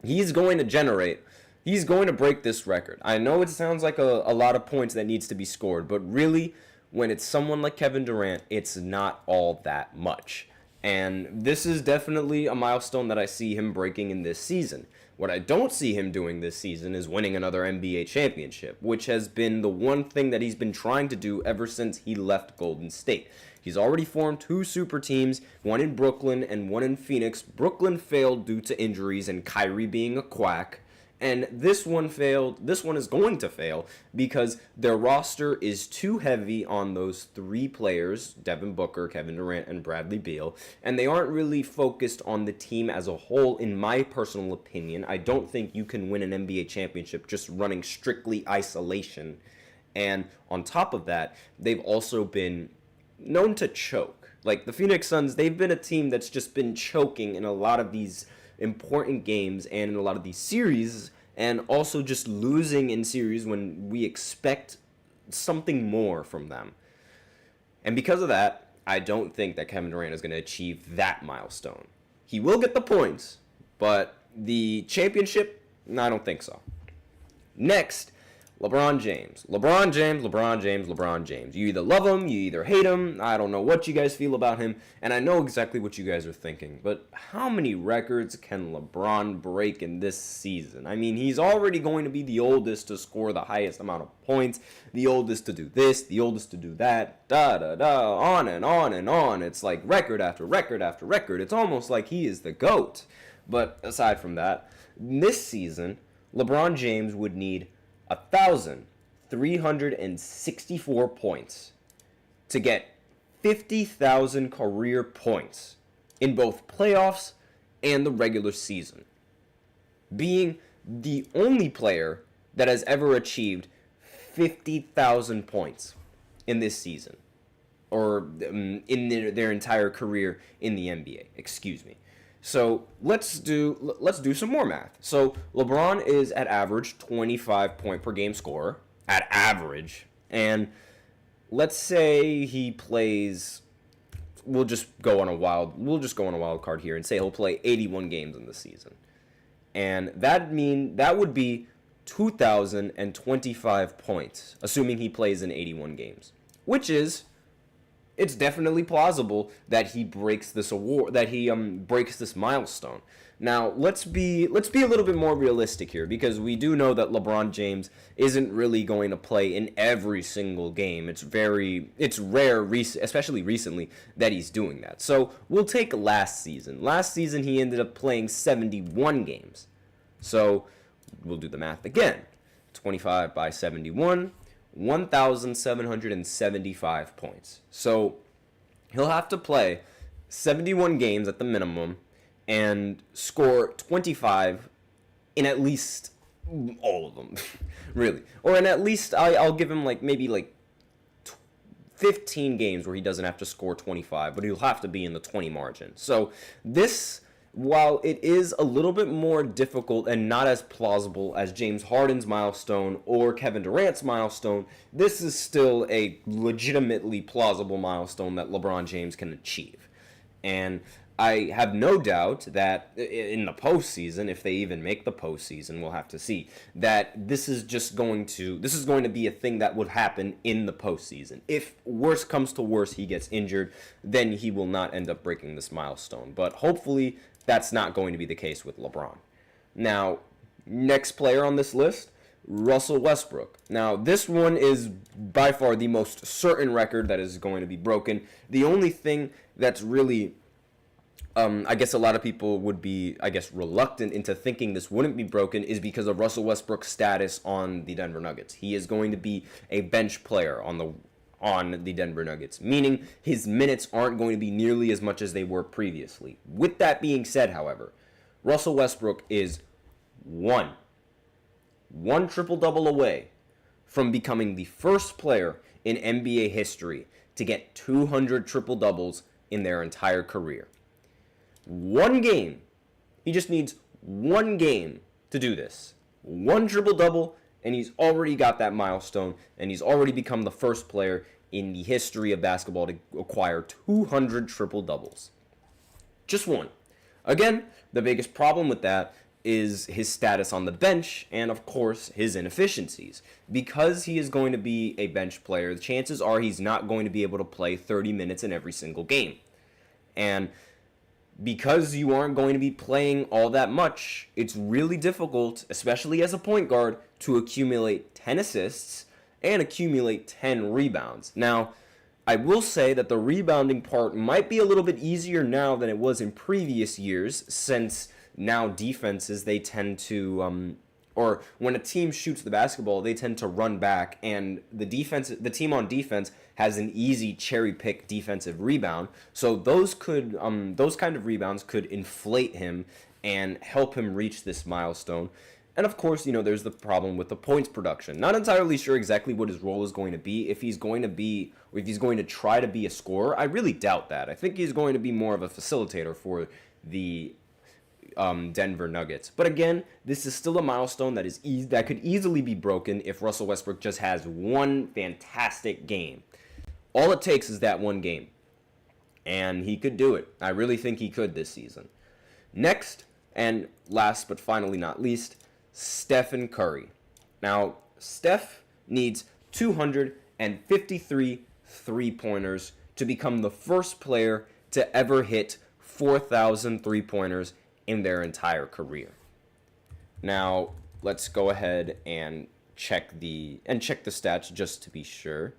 he's going to break this record. I know it sounds like a lot of points that needs to be scored, but really, when it's someone like Kevin Durant, it's not all that much. And this is definitely a milestone that I see him breaking in this season. What I don't see him doing this season is winning another NBA championship, which has been the one thing that he's been trying to do ever since he left Golden State. He's already formed 2 super teams, one in Brooklyn and one in Phoenix. Brooklyn failed due to injuries and Kyrie being a quack. And this one is going to fail because their roster is too heavy on those 3 players, Devin Booker, Kevin Durant, and Bradley Beal, and they aren't really focused on the team as a whole, in my personal opinion. I don't think you can win an NBA championship just running strictly isolation. And on top of that, they've also been known to choke. Like the Phoenix Suns, they've been a team that's just been choking in a lot of these important games and in a lot of these series, and also just losing in series when we expect something more from them. And because of that, I don't think that Kevin Durant is going to achieve that milestone. He will get the points, but the championship, no, I don't think so. Next, LeBron James. LeBron James, LeBron James, LeBron James. You either love him, you either hate him. I don't know what you guys feel about him, and I know exactly what you guys are thinking. But how many records can LeBron break in this season? I mean, he's already going to be the oldest to score the highest amount of points, the oldest to do this, the oldest to do that, da-da-da, on and on and on. It's like record after record after record. It's almost like he is the GOAT. But aside from that, this season, LeBron James would need 1,364 points to get 50,000 career points in both playoffs and the regular season, being the only player that has ever achieved 50,000 points in this season, or in their entire career in the NBA, excuse me. So let's do some more math. So LeBron is at average 25 point per game scorer, at average, and let's say he plays. We'll just go on a wild card here and say he'll play 81 games in the season, and that would be 2,025 points, assuming he plays in 81 games, which is. It's definitely plausible that he breaks this breaks this milestone. Now, let's be a little bit more realistic here, because we do know that LeBron James isn't really going to play in every single game. It's rare, especially recently, that he's doing that. So, we'll take last season. Last season, he ended up playing 71 games. So, we'll do the math again. 25 by 71. 1,775 points. So he'll have to play 71 games at the minimum and score 25 in at least all of them, really. Or in at least, I'll give him maybe 15 games where he doesn't have to score 25, but he'll have to be in the 20 margin. So this, while it is a little bit more difficult and not as plausible as James Harden's milestone or Kevin Durant's milestone, this is still a legitimately plausible milestone that LeBron James can achieve. And I have no doubt that in the postseason, if they even make the postseason, we'll have to see, that this is going to be a thing that would happen in the postseason. If worse comes to worse, he gets injured, then he will not end up breaking this milestone. But hopefully, that's not going to be the case with LeBron. Now, next player on this list, Russell Westbrook. Now, this one is by far the most certain record that is going to be broken. The only thing that's really, I guess a lot of people would be, reluctant into thinking this wouldn't be broken is because of Russell Westbrook's status on the Denver Nuggets. He is going to be a bench player on the Denver Nuggets, meaning his minutes aren't going to be nearly as much as they were previously. With that being said, however, Russell Westbrook is one triple-double away from becoming the first player in NBA history to get 200 triple-doubles in their entire career. One game. He just needs one game to do this. One triple-double, and he's already got that milestone, and he's already become the first player in the history of basketball to acquire 200 triple-doubles. Just one. Again, the biggest problem with that is his status on the bench and, of course, his inefficiencies. Because he is going to be a bench player, the chances are he's not going to be able to play 30 minutes in every single game. And because you aren't going to be playing all that much, it's really difficult, especially as a point guard, to accumulate 10 assists and accumulate 10 rebounds. Now, I will say that the rebounding part might be a little bit easier now than it was in previous years, since now defenses, they tend to, or when a team shoots the basketball, they tend to run back, and the team on defense has an easy cherry-pick defensive rebound, so those kind of rebounds could inflate him and help him reach this milestone. And of course, there's the problem with the points production. Not entirely sure exactly what his role is going to be. If he's going to try to be a scorer, I really doubt that. I think he's going to be more of a facilitator for the Denver Nuggets. But again, this is still a milestone that could easily be broken if Russell Westbrook just has one fantastic game. All it takes is that one game. And he could do it. I really think he could this season. Next, and last but finally not least, Stephen Curry. Now, Steph needs 253 three-pointers to become the first player to ever hit 4,000 three-pointers in their entire career. Now, let's go ahead and check the stats just to be sure.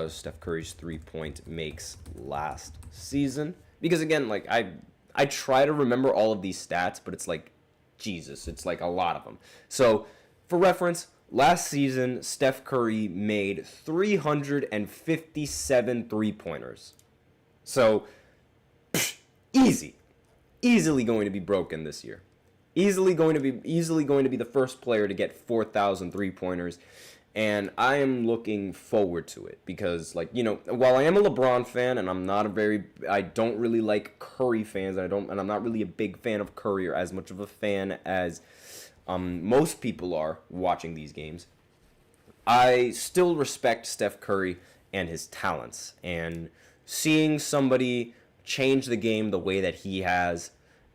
Steph Curry's three-point makes last season, because again, like I try to remember all of these stats, but it's like Jesus, it's like a lot of them. So, for reference, last season, Steph Curry made 357 three-pointers. So, easily going to be broken this year. Easily going to be the first player to get 4,000 three-pointers, and I am looking forward to it because, like, you know, while I am a LeBron fan and I don't really like Curry fans, and I'm not really a big fan of Curry or as much of a fan as most people are watching these games, I still respect Steph Curry and his talents, and seeing somebody change the game the way that he has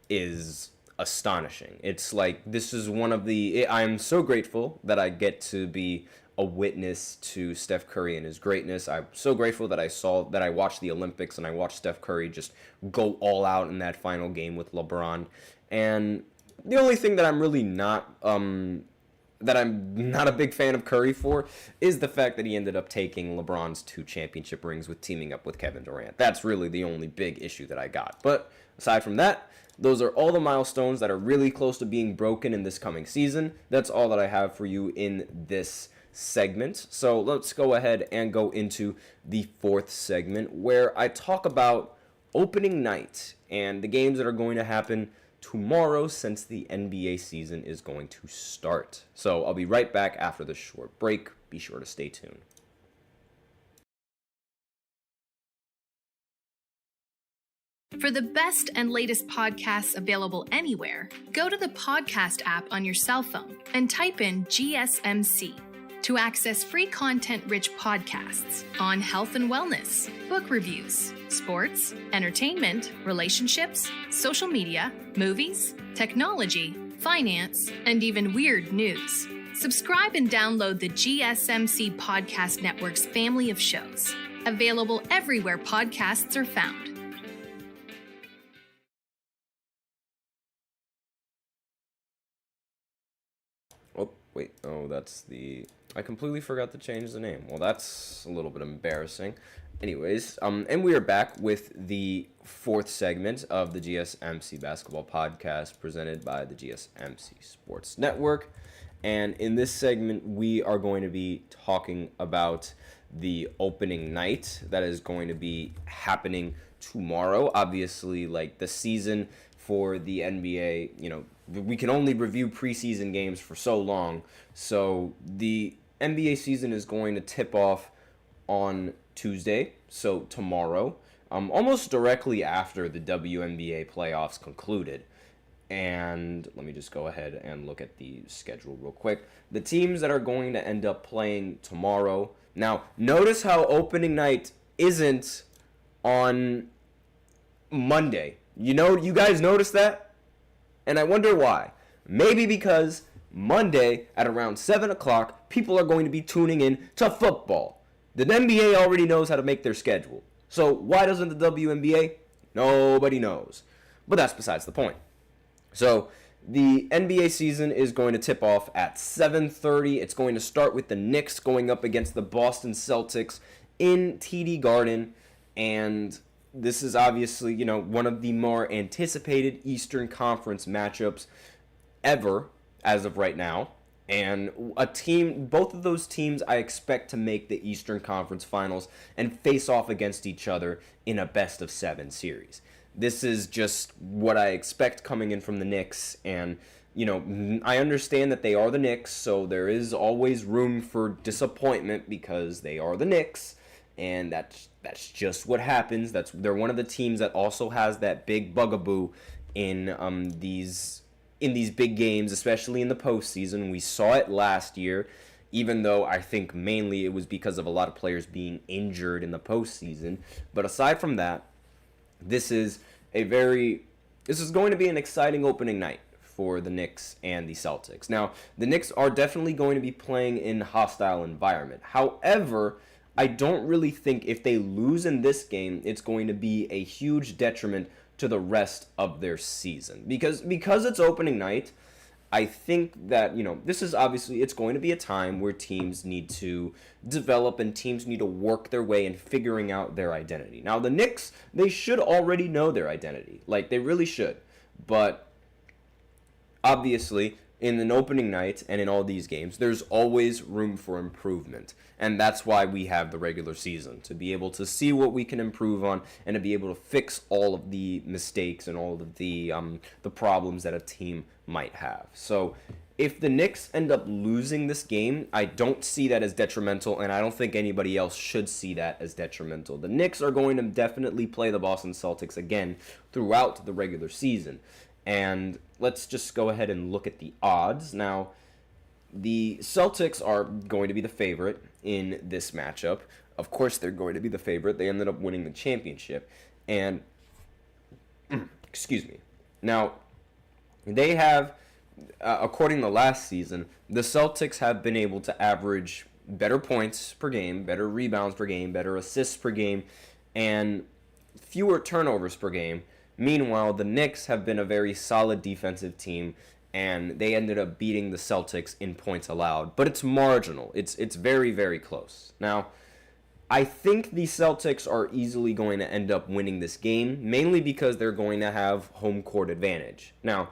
is astonishing. It's like, this is I'm so grateful that I get to be a witness to Steph Curry and his greatness. I'm so grateful that I watched the Olympics and I watched Steph Curry just go all out in that final game with LeBron. And the only thing that I'm really not that I'm not a big fan of Curry for is the fact that he ended up taking LeBron's 2 championship rings with teaming up with Kevin Durant. That's really the only big issue that I got. But aside from that, those are all the milestones that are really close to being broken in this coming season. That's all that I have for you in this segment. So let's go ahead and go into the 4th segment, where I talk about opening night and the games that are going to happen tomorrow, since the NBA season is going to start. So I'll be right back after this short break. Be sure to stay tuned. For the best and latest podcasts available anywhere, go to the podcast app on your cell phone and type in GSMC to access free content-rich podcasts on health and wellness, book reviews, sports, entertainment, relationships, social media, movies, technology, finance, and even weird news. Subscribe and download the GSMC Podcast Network's family of shows, available everywhere podcasts are found. I completely forgot to change the name. Well, that's a little bit embarrassing. Anyways, and we are back with the 4th segment of the GSMC Basketball Podcast, presented by the GSMC Sports Network. And in this segment, we are going to be talking about the opening night that is going to be happening tomorrow. Obviously, like, the season for the NBA, you know, we can only review preseason games for so long. So the NBA season is going to tip off on Tuesday, so tomorrow, almost directly after the WNBA playoffs concluded. And let me just go ahead and look at the schedule real quick. The teams that are going to end up playing tomorrow. Now, notice how opening night isn't on Monday. You know, you guys notice that? And I wonder why. Maybe because Monday at around 7 o'clock, people are going to be tuning in to football. The NBA already knows how to make their schedule. So why doesn't the WNBA? Nobody knows. But that's besides the point. So the NBA season is going to tip off at 7:30. It's going to start with the Knicks going up against the Boston Celtics in TD Garden. And this is obviously, you know, one of the more anticipated Eastern Conference matchups ever as of right now. And both of those teams I expect to make the Eastern Conference Finals and face off against each other in a best-of-7 series. This is just what I expect coming in from the Knicks. And, you know, I understand that they are the Knicks, so there is always room for disappointment because they are the Knicks. And that's just what happens. They're one of the teams that also has that big bugaboo in these big games, especially in the postseason. We saw it last year, even though I think mainly it was because of a lot of players being injured in the postseason. But aside from that, this is going to be an exciting opening night for the Knicks and the Celtics. Now, the Knicks are definitely going to be playing in a hostile environment. However, I don't really think if they lose in this game, it's going to be a huge detriment to the rest of their season. Because it's opening night, I think that, this is obviously, it's going to be a time where teams need to develop and teams need to work their way in figuring out their identity. Now, the Knicks, they should already know their identity. Like, they really should. But, obviously, in an opening night and in all these games, there's always room for improvement. And that's why we have the regular season, to be able to see what we can improve on and to be able to fix all of the mistakes and all of the problems that a team might have. So if the Knicks end up losing this game, I don't see that as detrimental, and I don't think anybody else should see that as detrimental. The Knicks are going to definitely play the Boston Celtics again throughout the regular season. And let's just go ahead and look at the odds. Now, the Celtics are going to be the favorite in this matchup. Of course, they're going to be the favorite. They ended up winning the championship. And, excuse me. Now, they have, according to last season, the Celtics have been able to average better points per game, better rebounds per game, better assists per game, and fewer turnovers per game. Meanwhile, the Knicks have been a very solid defensive team, and they ended up beating the Celtics in points allowed. But it's marginal. It's very, very close. Now, I think the Celtics are easily going to end up winning this game, mainly because they're going to have home court advantage. Now,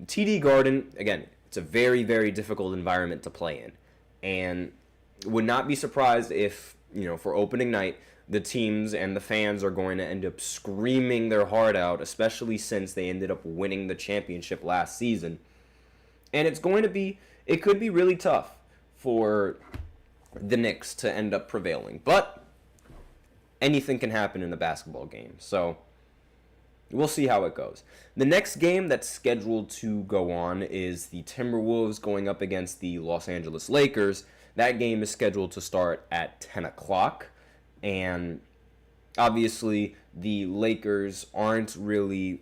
TD Garden, again, it's a very, very difficult environment to play in. And would not be surprised if, for opening night, the teams and the fans are going to end up screaming their heart out, especially since they ended up winning the championship last season. And it could be really tough for the Knicks to end up prevailing. But anything can happen in a basketball game. So we'll see how it goes. The next game that's scheduled to go on is the Timberwolves going up against the Los Angeles Lakers. That game is scheduled to start at 10 o'clock. And obviously the Lakers aren't really,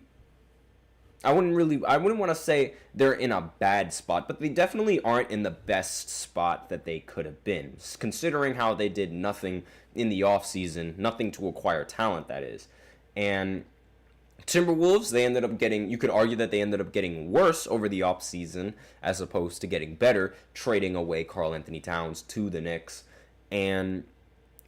I wouldn't want to say they're in a bad spot, but they definitely aren't in the best spot that they could have been, considering how they did nothing in the offseason, nothing to acquire talent, that is. And Timberwolves, they ended up getting, you could argue that they ended up getting worse over the offseason as opposed to getting better, trading away Karl Anthony Towns to the Knicks. And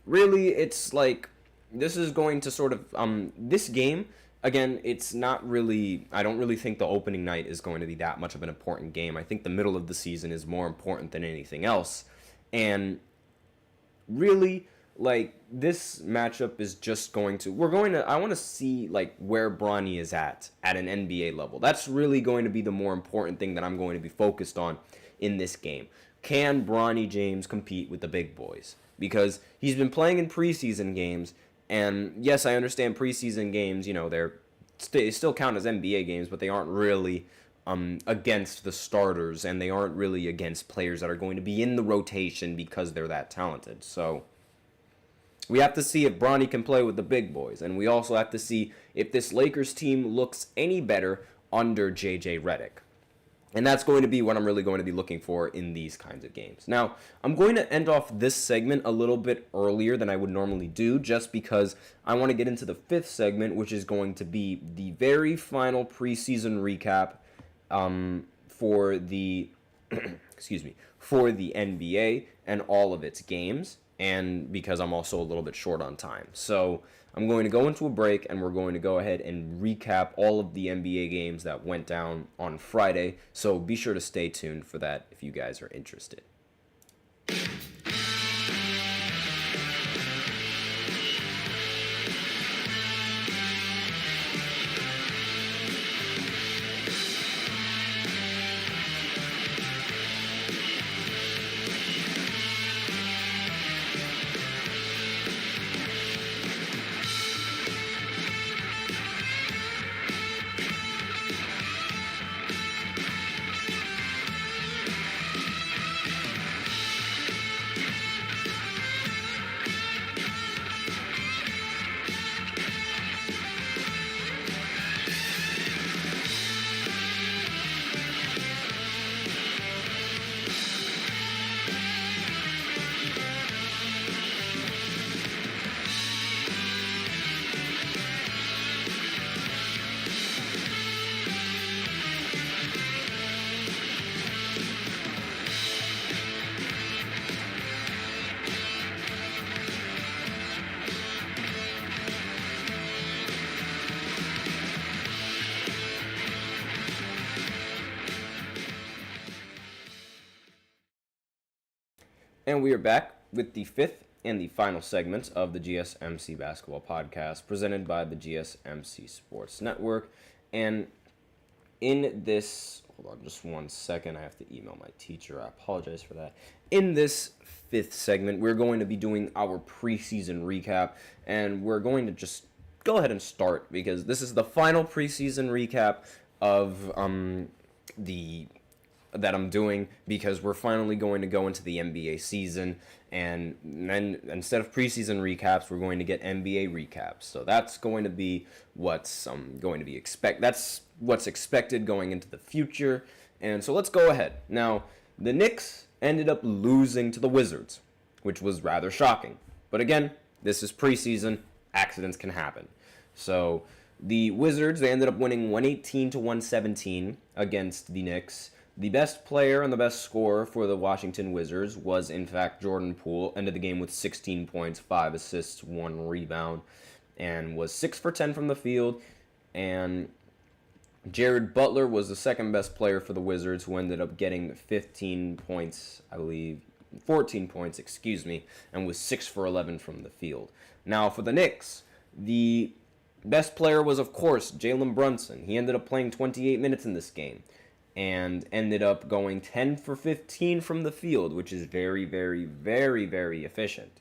really, it's like, this is going to sort of, this game, again, it's not really, I don't really think the opening night is going to be that much of an important game. I think the middle of the season is more important than anything else. And really, like, this matchup is just going to, I want to see, like, where Bronny is at an NBA level. That's really going to be the more important thing that I'm going to be focused on in this game. Can Bronny James compete with the big boys? Because he's been playing in preseason games, and yes, I understand preseason games, they still count as NBA games, but they aren't really against the starters, and they aren't really against players that are going to be in the rotation because they're that talented. So we have to see if Bronny can play with the big boys, and we also have to see if this Lakers team looks any better under JJ Redick. And that's going to be what I'm really going to be looking for in these kinds of games. Now, I'm going to end off this segment a little bit earlier than I would normally do, just because I want to get into the fifth segment, which is going to be the very final preseason recap for the for the NBA and all of its games, and because I'm also a little bit short on time. So I'm going to go into a break, and we're going to go ahead and recap all of the NBA games that went down on Friday. So be sure to stay tuned for that if you guys are interested. And we are back with the fifth and the final segment of the GSMC Basketball Podcast, presented by the GSMC Sports Network. And in this, hold on just 1 second, I have to email my teacher, I apologize for that. In this fifth segment, we're going to be doing our preseason recap, and we're going to just go ahead and start, because this is the final preseason recap of that I'm doing, because we're finally going to go into the NBA season, and then instead of preseason recaps, we're going to get NBA recaps. So that's going to be what's that's what's expected going into the future. And so let's go ahead. Now, the Knicks ended up losing to the Wizards, which was rather shocking. But again, this is preseason, accidents can happen. So the Wizards, they ended up winning 118 to 117 against the Knicks. The best player and the best scorer for the Washington Wizards was, in fact, Jordan Poole. Ended the game with 16 points, 5 assists, 1 rebound, and was 6 for 10 from the field. And Jared Butler was the second best player for the Wizards, who ended up getting 14 points, and was 6 for 11 from the field. Now, for the Knicks, the best player was, of course, Jalen Brunson. He ended up playing 28 minutes in this game and ended up going 10 for 15 from the field, which is very, very, very, very efficient.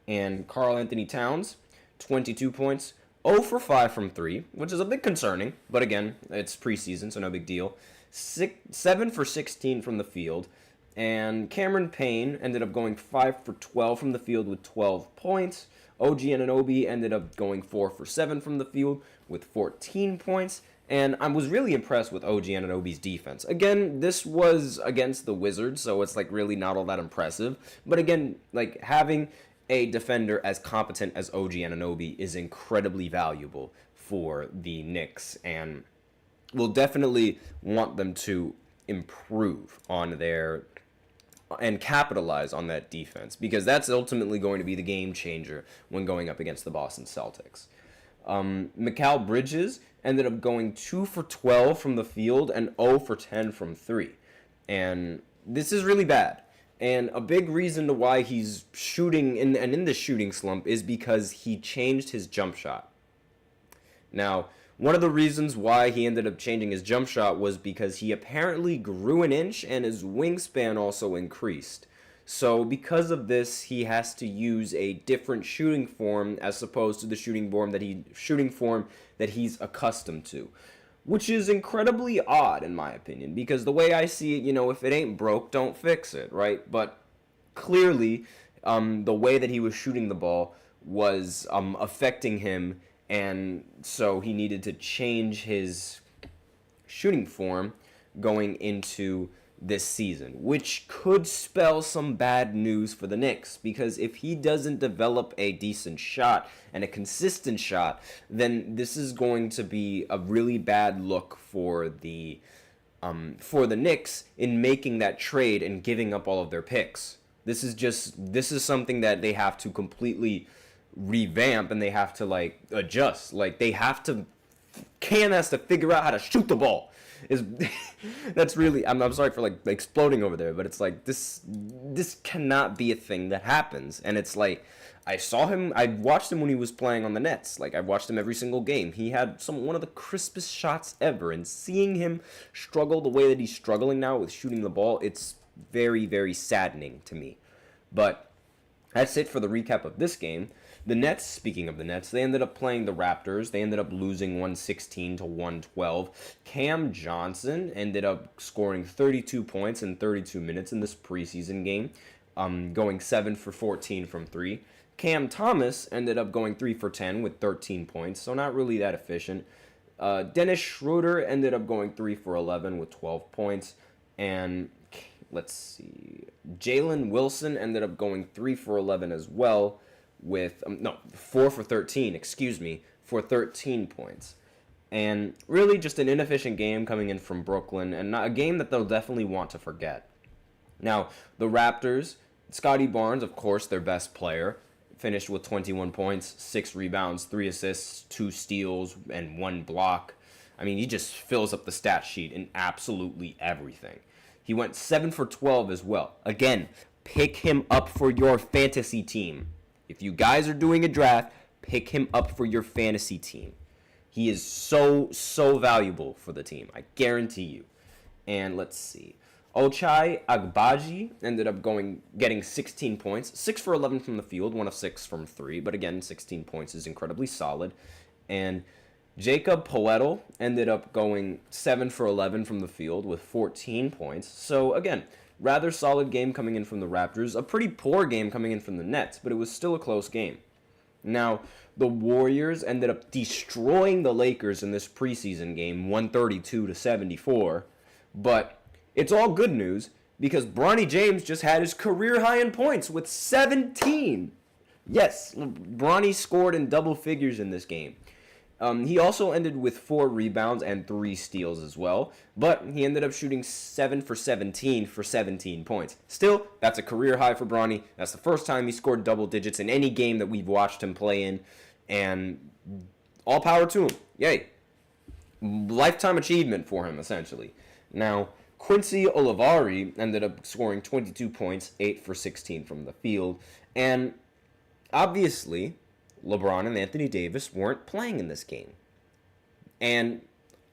And Karl Anthony Towns, 22 points, 0 for 5 from 3, which is a bit concerning, but again, it's preseason, so no big deal. 7 for 16 from the field, and Cameron Payne ended up going 5 for 12 from the field with 12 points. OG Anunoby ended up going 4 for 7 from the field with 14 points. And I was really impressed with OG Anunoby's defense. Again, this was against the Wizards, so it's really not all that impressive. But again, having a defender as competent as OG Anunoby is incredibly valuable for the Knicks, and we'll definitely want them to improve on their and capitalize on that defense, because that's ultimately going to be the game changer when going up against the Boston Celtics. Mikal Bridges ended up going 2 for 12 from the field and 0 for 10 from 3. And this is really bad. And a big reason to why he's shooting in this shooting slump is because he changed his jump shot. Now, one of the reasons why he ended up changing his jump shot was because he apparently grew an inch and his wingspan also increased. So because of this, he has to use a different shooting form as opposed to the shooting form that he's accustomed to, which is incredibly odd in my opinion, because the way I see it, if it ain't broke, don't fix it, right? But clearly, the way that he was shooting the ball was affecting him, and so he needed to change his shooting form going into this season, which could spell some bad news for the Knicks, because if he doesn't develop a decent shot and a consistent shot, then this is going to be a really bad look for the Knicks in making that trade and giving up all of their picks. This is something that they have to completely revamp, and they have to adjust. Cam has to figure out how to shoot the ball. That's really, I'm sorry for exploding over there, but it's this cannot be a thing that happens. And it's I watched him when he was playing on the Nets. I watched him every single game. He had one of the crispest shots ever, and seeing him struggle the way that he's struggling now with shooting the ball, it's very, very saddening to me. But that's it for the recap of this game. The Nets, speaking of the Nets, they ended up playing the Raptors. They ended up losing 116 to 112. Cam Johnson ended up scoring 32 points in 32 minutes in this preseason game, going 7 for 14 from 3. Cam Thomas ended up going 3 for 10 with 13 points, so not really that efficient. Dennis Schroeder ended up going 3 for 11 with 12 points. And let's see, Jalen Wilson ended up going 3 for 11 as well, with 4 for 13, for 13 points. And really just an inefficient game coming in from Brooklyn, and not a game that they'll definitely want to forget. Now, the Raptors, Scotty Barnes, of course, their best player, finished with 21 points, 6 rebounds, 3 assists, 2 steals, and 1 block. I mean, he just fills up the stat sheet in absolutely everything. He went 7 for 12 as well. Again, pick him up for your fantasy team. If you guys are doing a draft, pick him up for your fantasy team. He is so valuable for the team. I guarantee you. And let's see. Ochai Agbaji ended up getting 16 points. 6 for 11 from the field, 1 of 6 from 3. But again, 16 points is incredibly solid. And Jacob Poeltl ended up going 7 for 11 from the field with 14 points. So again, rather solid game coming in from the Raptors. A pretty poor game coming in from the Nets, but it was still a close game. Now, the Warriors ended up destroying the Lakers in this preseason game, 132-74. But it's all good news because Bronny James just had his career high in points with 17. Yes, Bronny scored in double figures in this game. He also ended with 4 rebounds and 3 steals as well, but he ended up shooting 7 for 17 for 17 points. Still, that's a career high for Bronny. That's the first time he scored double digits in any game that we've watched him play in, and all power to him. Yay. Lifetime achievement for him, essentially. Now, Quincy Olivari ended up scoring 22 points, 8 for 16 from the field, and obviously LeBron and Anthony Davis weren't playing in this game. And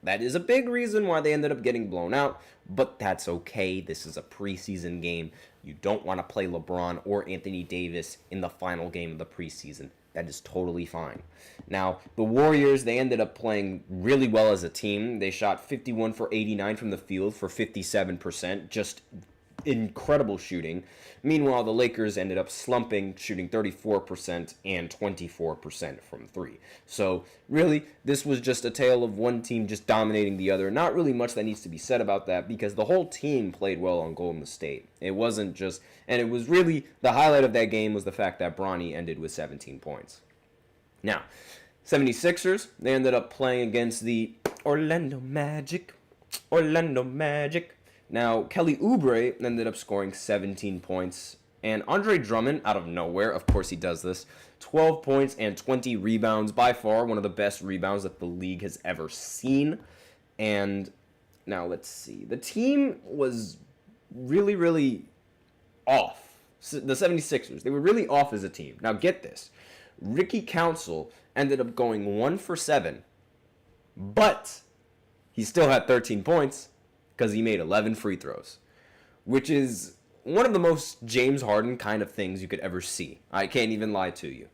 that is a big reason why they ended up getting blown out, but that's okay. This is a preseason game. You don't want to play LeBron or Anthony Davis in the final game of the preseason. That is totally fine. Now, the Warriors, they ended up playing really well as a team. They shot 51 for 89 from the field for 57%, just incredible shooting. Meanwhile, the Lakers ended up slumping, shooting 34% and 24% from 3. So, really, this was just a tale of one team just dominating the other. Not really much that needs to be said about that because the whole team played well on Golden State. It wasn't just, and it was really, the highlight of that game was the fact that Bronny ended with 17 points. Now, 76ers, they ended up playing against the Orlando Magic. Now, Kelly Oubre ended up scoring 17 points, and Andre Drummond, out of nowhere, of course he does this, 12 points and 20 rebounds, by far one of the best rebounds that the league has ever seen. And now let's see, the team was really off. The 76ers, they were really off as a team. Now get this, Ricky Council ended up going 1 for 7, but he still had 13 points. Because he made 11 free throws, which is one of the most James Harden kind of things you could ever see. I can't even lie to you.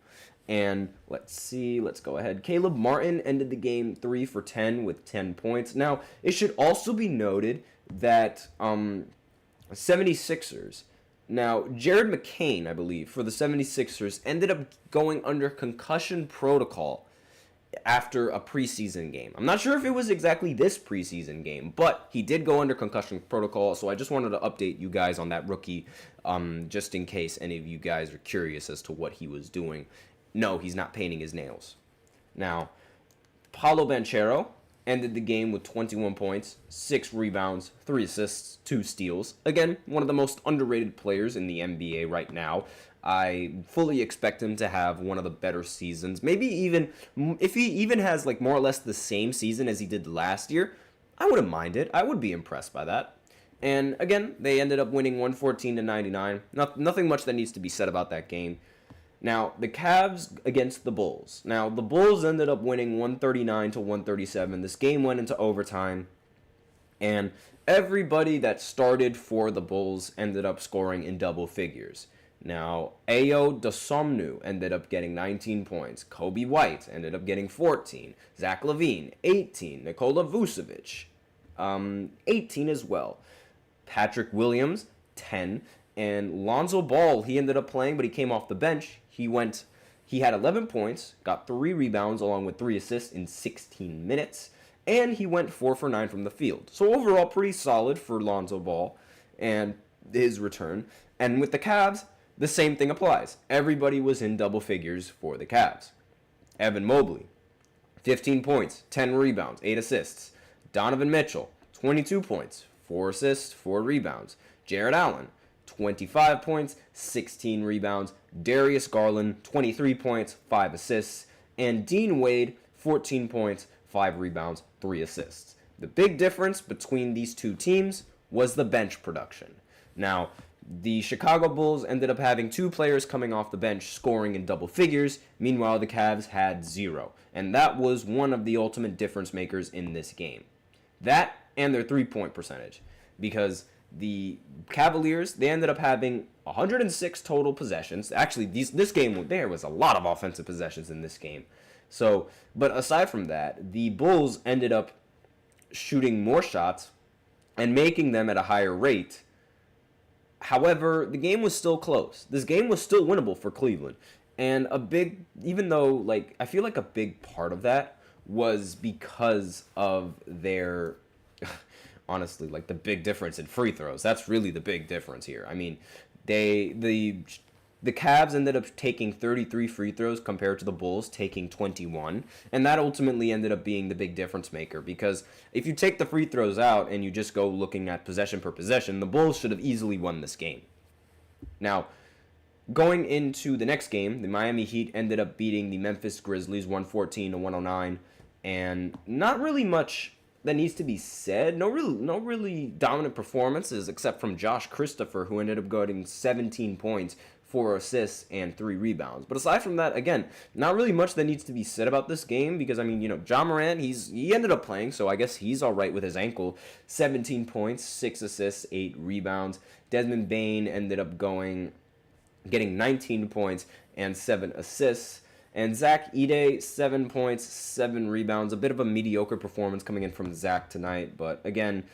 And let's see, let's go ahead. Caleb Martin ended the game 3 for 10 with 10 points. Now, it should also be noted that 76ers, now Jared McCain, I believe, for the 76ers, ended up going under concussion protocol after a preseason game. I'm not sure if it was exactly this preseason game, but he did go under concussion protocol, so I just wanted to update you guys on that rookie, just in case any of you guys are curious as to what he was doing. No, he's not painting his nails. Now, Paolo Banchero ended the game with 21 points, 6 rebounds, 3 assists, 2 steals. Again, one of the most underrated players in the NBA right now. I fully expect him to have one of the better seasons. Maybe even, if he even has like more or less the same season as he did last year, I wouldn't mind it. I would be impressed by that. And again, they ended up winning 114-99. Nothing much that needs to be said about that game. Now, the Cavs against the Bulls. Now, the Bulls ended up winning 139-137. This game went into overtime. And everybody that started for the Bulls ended up scoring in double figures. Now, Ayo Dosunmu ended up getting 19 points. Kobe White ended up getting 14. Zach LaVine, 18. Nikola Vucevic, 18 as well. Patrick Williams, 10. And Lonzo Ball, he ended up playing, but he came off the bench. He had 11 points, got 3 rebounds along with 3 assists in 16 minutes. And he went 4 for 9 from the field. So overall, pretty solid for Lonzo Ball and his return. And with the Cavs, the same thing applies. Everybody was in double figures for the Cavs. Evan Mobley, 15 points, 10 rebounds, 8 assists. Donovan Mitchell, 22 points, 4 assists, 4 rebounds. Jarrett Allen, 25 points, 16 rebounds. Darius Garland, 23 points, 5 assists. And Dean Wade, 14 points, 5 rebounds, 3 assists. The big difference between these two teams was the bench production. Now, The Chicago Bulls ended up having 2 players coming off the bench scoring in double figures. Meanwhile, the Cavs had 0. And that was one of the ultimate difference makers in this game. That and their 3-point percentage. Because the Cavaliers, they ended up having 106 total possessions. Actually, this game, there was a lot of offensive possessions in this game. So, but aside from that, the Bulls ended up shooting more shots and making them at a higher rate. However, the game was still close. This game was still winnable for Cleveland. And even though, I feel like a big part of that was because of their, honestly, the big difference in free throws. That's really the big difference here. I mean, the Cavs ended up taking 33 free throws compared to the Bulls taking 21, and that ultimately ended up being the big difference maker, because if you take the free throws out and you just go looking at possession per possession, the Bulls should have easily won this game. Now, going into the next game, the Miami Heat ended up beating the Memphis Grizzlies 114-109, and not really much that needs to be said. No really dominant performances except from Josh Christopher, who ended up getting 17 points, 4 assists, and 3 rebounds. But aside from that, again, not really much that needs to be said about this game, because, Ja Morant, he ended up playing, so I guess he's all right with his ankle. 17 points, 6 assists, 8 rebounds. Desmond Bane ended up getting 19 points and 7 assists. And Zach Edey, 7 points, 7 rebounds. A bit of a mediocre performance coming in from Zach tonight, but again,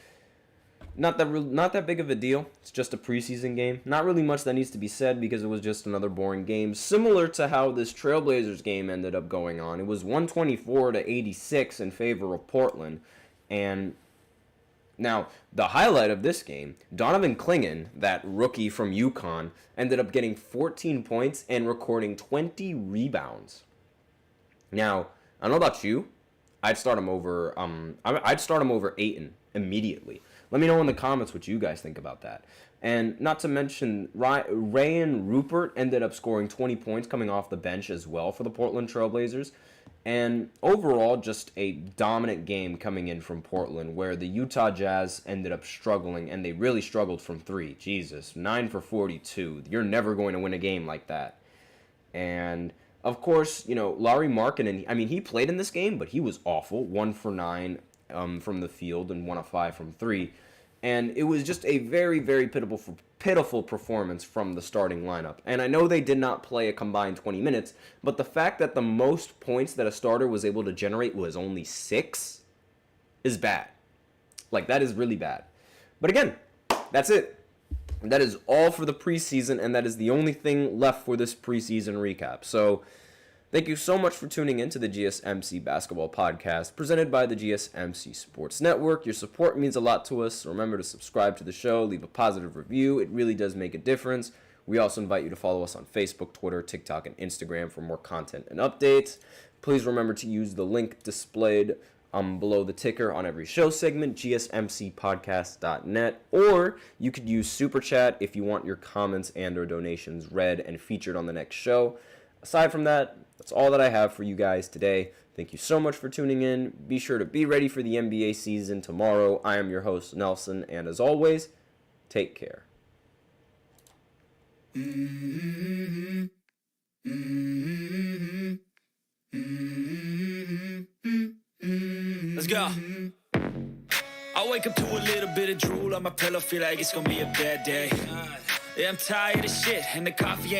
not that big of a deal. It's just a preseason game. Not really much that needs to be said because it was just another boring game. Similar to how this Trailblazers game ended up going on. It was 124-86 in favor of Portland. And now, the highlight of this game, Donovan Clingan, that rookie from UConn, ended up getting 14 points and recording 20 rebounds. Now, I don't know about you, I'd start him over Ayton immediately. Let me know in the comments what you guys think about that. And not to mention, Rayan Rupert ended up scoring 20 points coming off the bench as well for the Portland Trailblazers. And overall, just a dominant game coming in from Portland, where the Utah Jazz ended up struggling, and they really struggled from 3. Jesus, 9 for 42. You're never going to win a game like that. And, of course, Lauri Markkanen, he played in this game, but he was awful. 1 for 9 from the field and 1 of 5 from 3. And it was just a very, very pitiful performance from the starting lineup. And I know they did not play a combined 20 minutes, but the fact that the most points that a starter was able to generate was only 6 is bad. That is really bad. But again, that's it. That is all for the preseason, and that is the only thing left for this preseason recap. So, thank you so much for tuning in to the GSMC Basketball Podcast, presented by the GSMC Sports Network. Your support means a lot to us. Remember to subscribe to the show, leave a positive review. It really does make a difference. We also invite you to follow us on Facebook, Twitter, TikTok, and Instagram for more content and updates. Please remember to use the link displayed below the ticker on every show segment, gsmcpodcast.net, or you could use Super Chat if you want your comments and or donations read and featured on the next show. Aside from that, that's all that I have for you guys today. Thank you so much for tuning in. Be sure to be ready for the NBA season tomorrow. I am your host, Nelson, and as always, take care. Let's go. I wake up to a little bit of drool on my pillow, feel like it's gonna be a bad day. Yeah, I'm tired of shit, and the coffee ain't